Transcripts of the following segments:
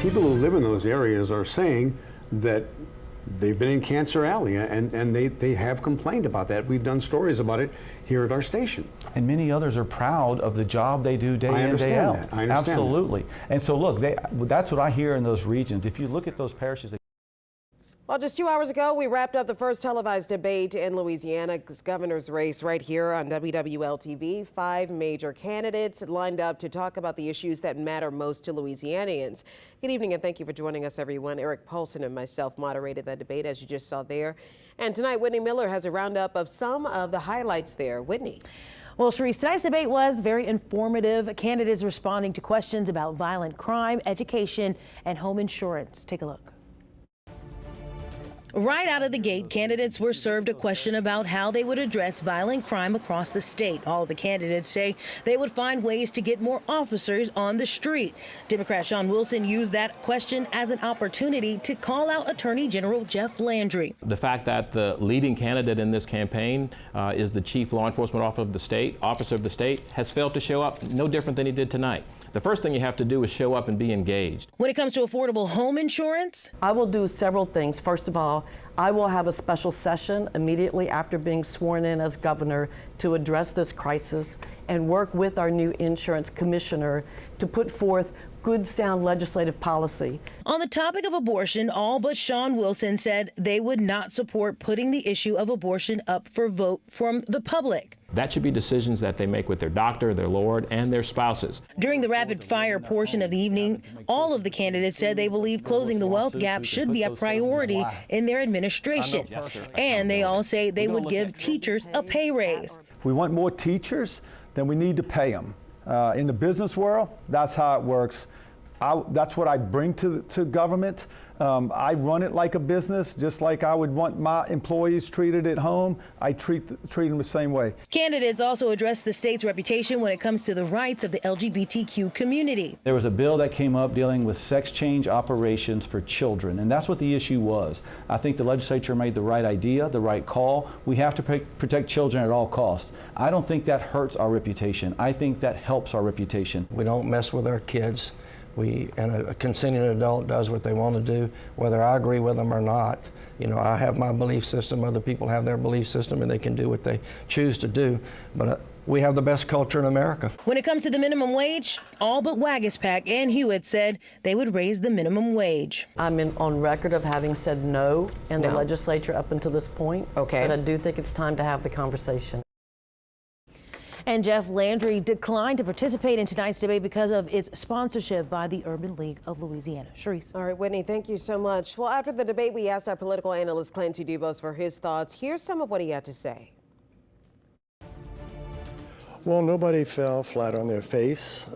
people who live in those areas are saying that they've been in Cancer Alley, and they have complained about that. We've done stories about it here at our station. And many others are proud of the job they do day in, day out. I understand Absolutely. That. And so look, that's what I hear in those regions. If you look at those parishes. Well, just 2 hours ago, we wrapped up the first televised debate in Louisiana's governor's race right here on WWL-TV. 5 major candidates lined up to talk about the issues that matter most to Louisianians. Good evening and thank you for joining us, everyone. Eric Paulson and myself moderated that debate, as you just saw there. And tonight, Whitney Miller has a roundup of some of the highlights there. Whitney. Well, Sharice, tonight's debate was very informative. Candidates responding to questions about violent crime, education, and home insurance. Take a look. Right out of the gate, candidates were served a question about how they would address violent crime across the state. All the candidates say they would find ways to get more officers on the street. Democrat Shawn Wilson used that question as an opportunity to call out Attorney General Jeff Landry. The fact that the leading candidate in this campaign is the chief law enforcement officer of the state, has failed to show up, no different than he did tonight. The first thing you have to do is show up and be engaged. When it comes to affordable home insurance, I will do several things. First of all, I will have a special session immediately after being sworn in as governor to address this crisis and work with our new insurance commissioner to put forth good, sound legislative policy. On the topic of abortion, all but Shawn Wilson said they would not support putting the issue of abortion up for vote from the public. That should be decisions that they make with their doctor, their lord, and their spouses. During the rapid fire portion of the evening, all of the candidates said they believe closing the wealth gap should be a priority in their administration. And they all say they would give teachers a pay raise. If we want more teachers, then we need to pay them. In the business world, that's how it works. That's what I bring to government. I run it like a business, just like I would want my employees treated at home. I treat them the same way. Candidates also addressed the state's reputation when it comes to the rights of the LGBTQ community. There was a bill that came up dealing with sex change operations for children, and that's what the issue was. I think the legislature made the right idea, the right call. We have to protect children at all costs. I don't think that hurts our reputation. I think that helps our reputation. We don't mess with our kids. And a consenting adult does what they want to do, whether I agree with them or not. You know, I have my belief system, other people have their belief system, and they can do what they choose to do. But we have the best culture in America. When it comes to the minimum wage, all but Waguespack and Hewitt said they would raise the minimum wage. I'm on record of having said no in the legislature up until this point. Okay. But I do think it's time to have the conversation. And Jeff Landry declined to participate in tonight's debate because of its sponsorship by the Urban League of Louisiana. Sharice. All right, Whitney, thank you so much. Well, after the debate, we asked our political analyst Clancy Dubose for his thoughts. Here's some of what he had to say. Well, nobody fell flat on their face.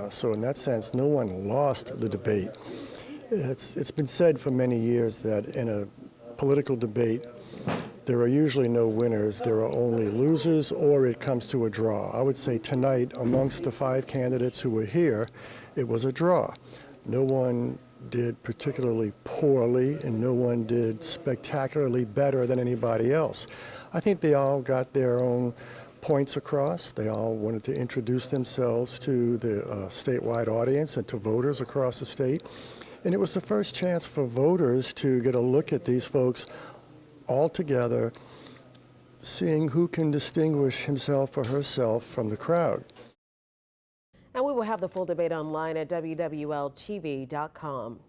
So in that sense, no one lost the debate. It's been said for many years that in a political debate, there are usually no winners, there are only losers, or it comes to a draw. I would say tonight, amongst the 5 candidates who were here, it was a draw. No one did particularly poorly, and no one did spectacularly better than anybody else. I think they all got their own points across. They all wanted to introduce themselves to the statewide audience and to voters across the state. And it was the first chance for voters to get a look at these folks all together, seeing who can distinguish himself or herself from the crowd. And we will have the full debate online at WWLTV.com.